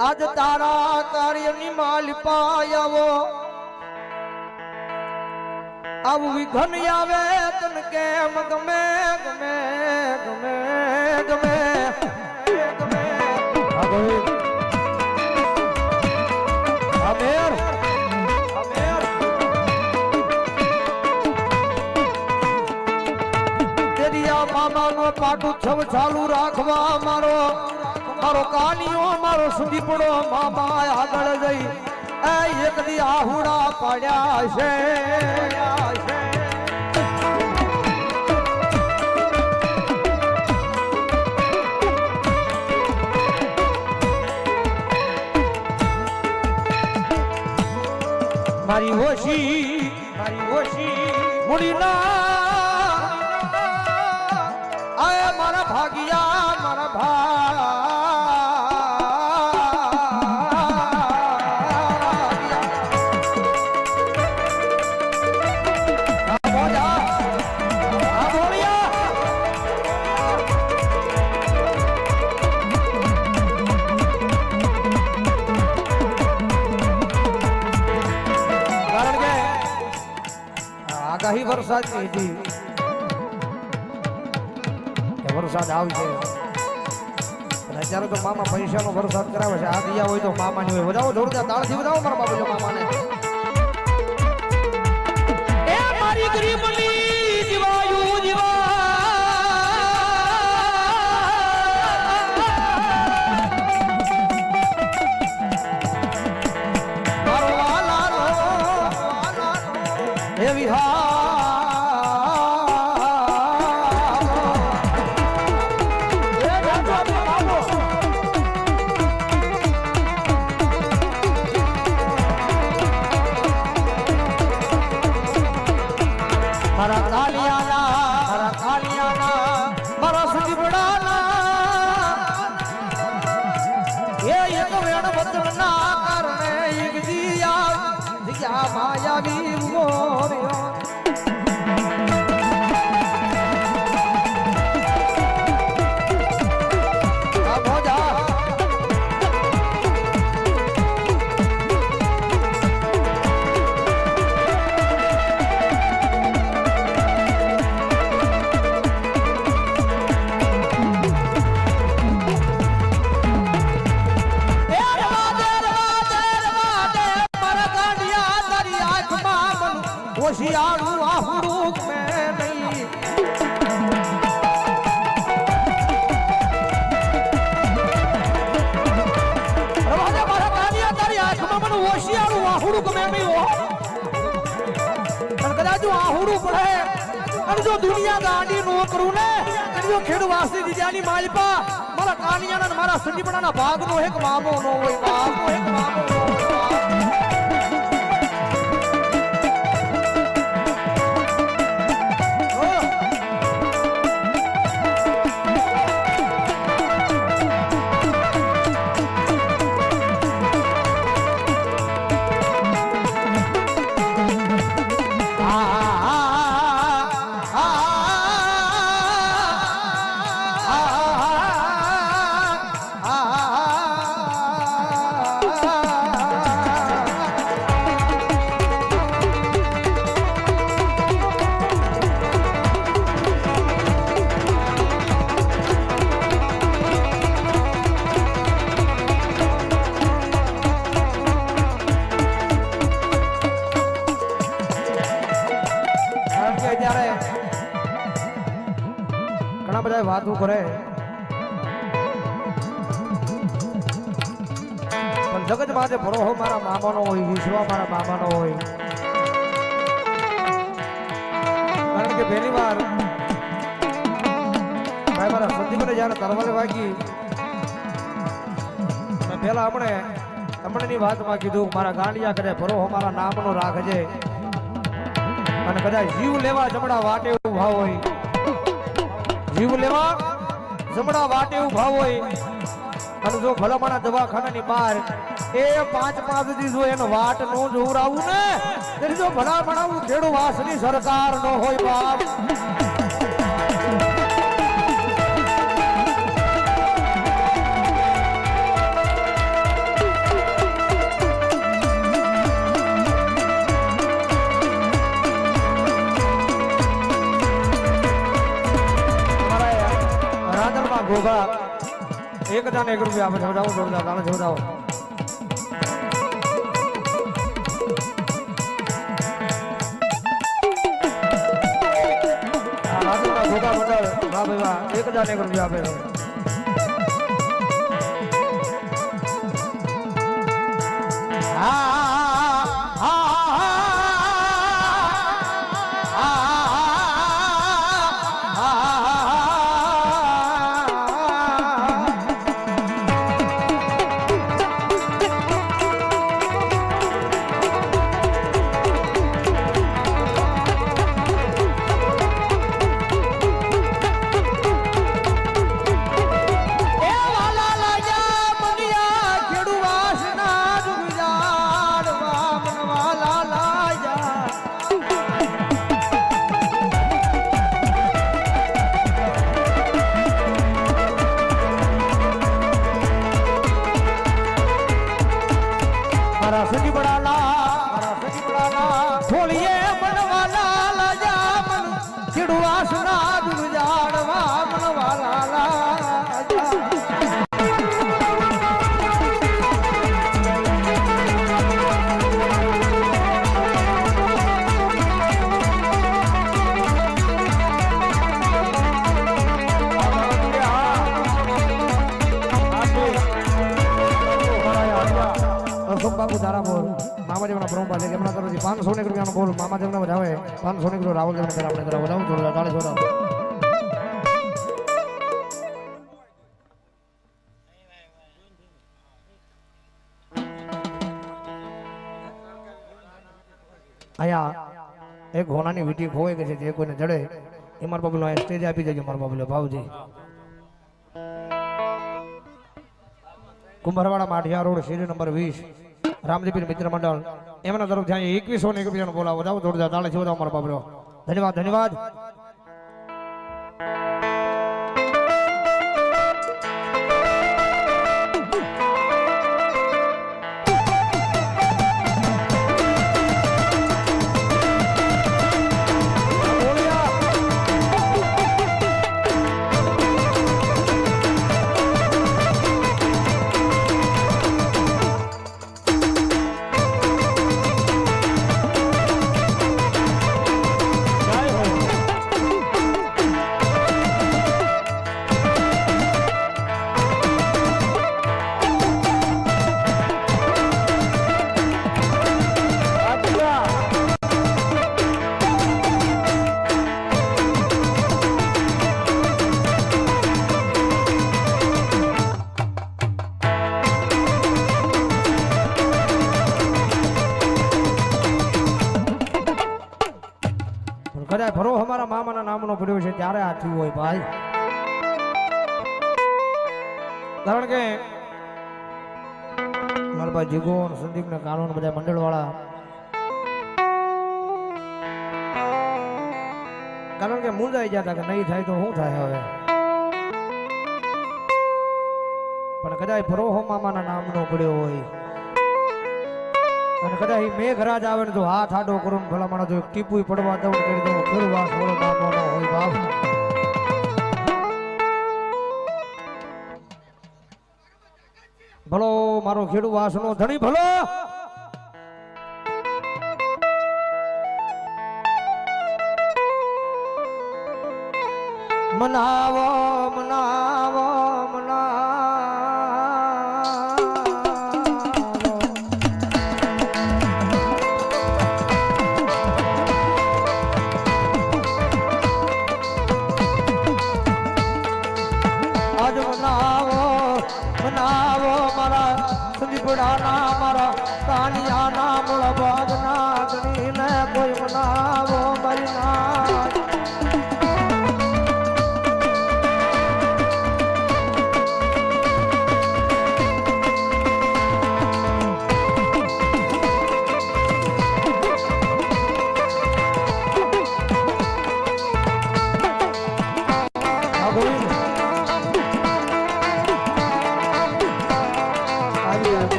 આજ તારા કાર્યની માલિપાયાવો આવું વિઘન આવે તને કેમ ગમે ગમે ગમે ગમે ગમે અમેર અમેર તેરિયા મામાનો પાટું છવ ચાલુ રાખવા મારો મારો કાનિયો મારો સુદીપડો મામા આગળ જઈ એક દી આહુડા પાડ્યા છે મારી હોશી મુડીના આય મારા ભાગિયા મારા આગાહી વરસાદની હતી કે વરસાદ આવશે અને અત્યારે તો મામા પૈસાનો વરસાદ કરાવે છે આ દિયા હોય તો મામાની હોય વધાવો જોરદાર તાળથી વધાવો મારા બાબુ મામાને એ મારી ગરીબની જીવાયુ જીવા મારો વાલાનો હે વિહા મારા કાલિયાના મારા સુદીપડાના એ એક વેણ વચનના કારણે એક દિયા માયાવી મોર્યો હોશિયારું આહુડું મેં નહીં રવાજે મારા કાનિયા તારી આંખમાં મને હોશિયારું આહુડું ગમે નહીં હો કદાચ આહુડું પડે અને જો દુનિયા ગાંડી નો કરું ને જો ખેડવાસી દીજાની માલપા મારા કાનિયાના મારા સંદીપડાના ભાગનો એક મામો નો હોય બાપનો એક મામો નો હોય ઘણા બધા વાતો કરે પણ જગત માટે ભરોહો મારા મામાનો હોય વિશ્વા મારા મામાનો હોય કારણ કે પહેલી વાર ભાઈ મારા સંદીપને જયારે તરવાલે વાગી પેલા તમને ની વાતમાં કીધું મારા ગાંડિયા કરે ભરોહો મારા નામનો રાખજે અને કદાચ જીવ લેવા જમણા વાટે ઉભા હોય જીવ લેવા જમણા વાટે ઉભા હોય અને જો ભલામણા દવાખાનાની બહાર એ 5 દી જો એનો વાટ નો જોવરાવું ને તેથી જો ભલામણા ખેડૂ વાસની સરકાર નો હોય બાપ ગોગા 1001 રૂપિયા આપે જોડાવો જોરદાર તાળો જોડાવો ગોગા મંડળ વાહ ભાઈ વાહ 1001 રૂપિયા આપે બાબુ ધારાપુર મામા જેવના બ્રહ્મ પાસે એમના તરફથી 500 રૂપિયાનો બોલ મામા જેવના વધાવે 500 રૂપિયા રાહુલ જેવને કરા આપણે કરા વધાવું જોરદાર તાળી જોરદાર આયા એક ઘોડાની વીટી ખોવાઈ ગઈ છે જે કોઈને જડે એ મારા બાબુનો સ્ટેજ આપી દેજો મારા બાબુલો ભાવજી કુંભરવાડા માઠિયા રોડ શેરી નંબર 20 રામજીપીર મિત્ર મંડળ એમના તરફ ત્યાં 2101 રૂપિયાનો બોલાવો જાવ જોરદાર તાળી જોરદાર મારા બાબરો ધન્યવાદ ધન્યવાદ કદાચ ભરો અમારા મામાના નામનો પડ્યો છે ત્યારે આ થયું હોય ભાઈ કારણ કે મારા ભાઈ જીગો સંદીપ ને કાનૂન બધા મંડળ વાળા કારણ કે મૂંઝાઈ જતા કે નહીં થાય તો શું થાય હવે પણ કદાચ ભરો મામાના નામનો પડ્યો હોય અને કદાચ મેઘરાજ આવે ને તો હાથ આડો કરું ભલા માણસ જો ટીપુય પડવા દઉં કરી દઉં ફેરવા થોડો નામો ન હોય બાપ ભલો મારો ખેડૂ વાસનો ધણી ભલો મનાવો મનાવો મનાવો મનાવો મારા સંદીપડાના મારા કાનિયાના મોળા ભાગના ગણીને કોઈ મનાવો મારી ના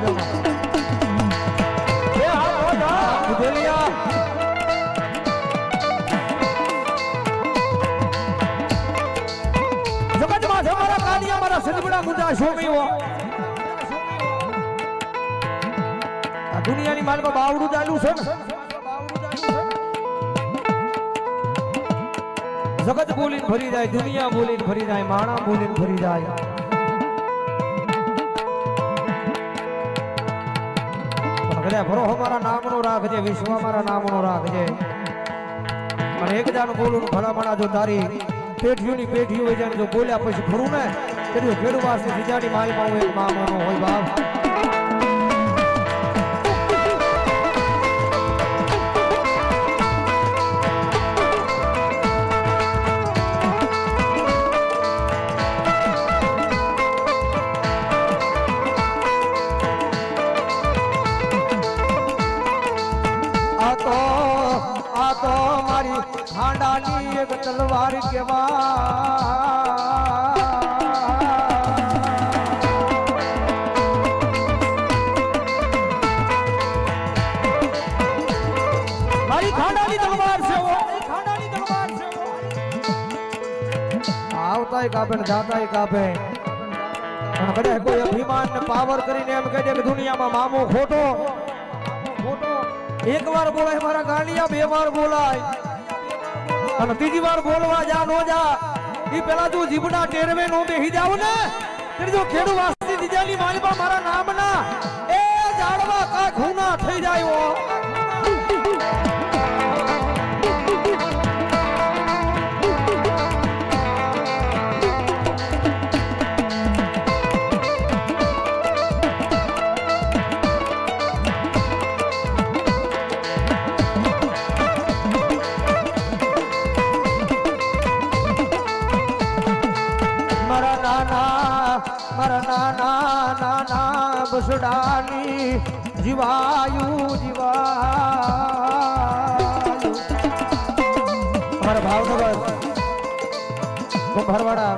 Thank you. મુડા મુડા સોમીઓ આ દુનિયાની માલમાં બાવડું ચાલ્યું છે ને જગત બોલીને ભરી જાય દુનિયા બોલીને ભરી જાય માણા બોલીને ભરી જાય પણ કદાચ ભરો અમારા નામનો રાખજે વિશ્વ અમારા નામનો રાખજે અને એક જાણ બોલું ભલામણા જો તારી પેઢીઓની પેઢીઓ હોય જાય જો બોલ્યા પછી ફરું ને તેનું ખેડૂત વાસી બીજાની માલમાં હોય મામાનો હોય બાપ તો મારી ખાંડાની એક તલવાર કેવા મારી ખાંડાની તલવાર છે ખાંડાની તલવાર છે આવતાય કાપે ને જાતાય કાપે પણ કદાચ કોઈ અભિમાન ને પાવર કરીને એમ કહે છે કે દુનિયામાં મામો ખોટો એક વાર બોલાય મારા ગાંડિયા બે વાર બોલાય અને ત્રીજી વાર બોલવા જા નો જા ઈ પેલા તું જીભના ટેરવે નો બેહી જાવ ને તે જો ખેડુ વાસી દીજાની માલમાં મારા નામના એ જાડવા કા ખૂના થઈ જાય નાના બસડાની જીવાયુ જીવાયુ અમારા ભાવનગર ભરવાડા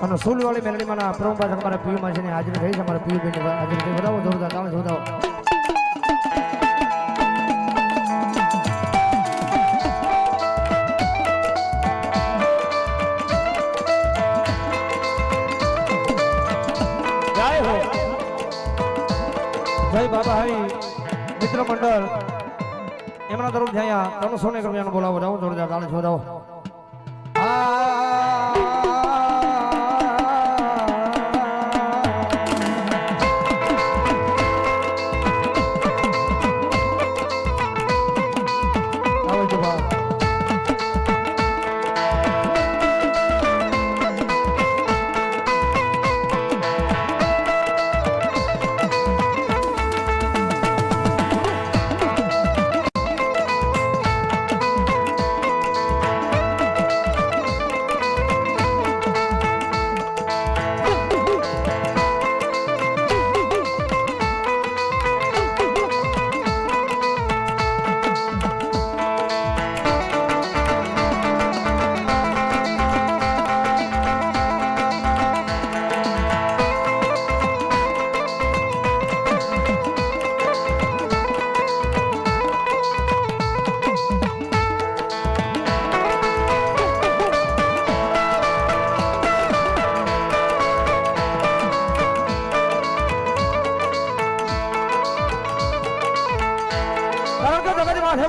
અને સુલવાળી મેલડીમાંના પ્રમુખ અમારા પીયુમાં છે હાજરી થઈ છે અમારા પીયુ બેન હાજરી થઈ બરાબર જોરદાર તાળ જોરદાર જય બાબા હરી મિત્ર મંડળ એમના તરફ જયા 300 ને રૂપિયાનો બોલાવો જાઓ જોરદાર તાળી છોડાવો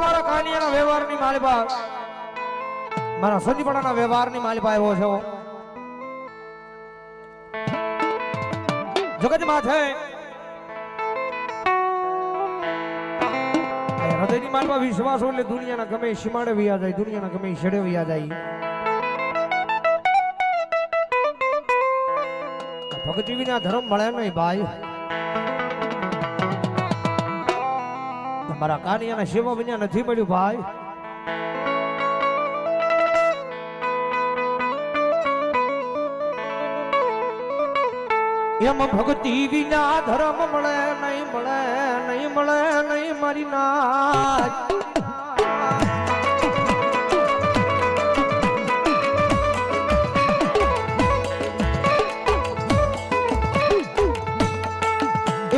મારા કાનિયાના વ્યવહારની માલિપા મારા સંજીપણાના વ્યવહારની માલિપા એવો છે જગતમાં છે હૃદયની માલિપા વિશ્વાસ એટલે દુનિયાના ગમે સીમાડે વિયા જાય દુનિયાના ગમે છેડે વિયા જાય ભક્તિ વિના ધર્મ મળે નહીં ભાઈ મારા કાનિયાના સેવા વિના નથી મળ્યું ભાઈ એમ ભક્તિ વિના ધર્મ મળે નહીં મળે નહીં મળે નહીં મારી નાચ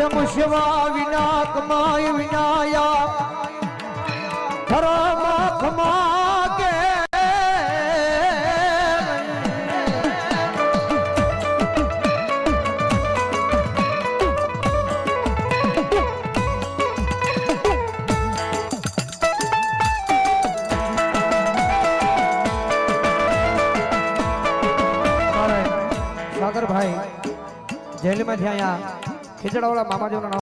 એમ સેવા વિના કમાય વિનાયા ધર્મ ખમા કે જેલમાંથી અહીંયા ખીચડાવાળા મામાજીઓના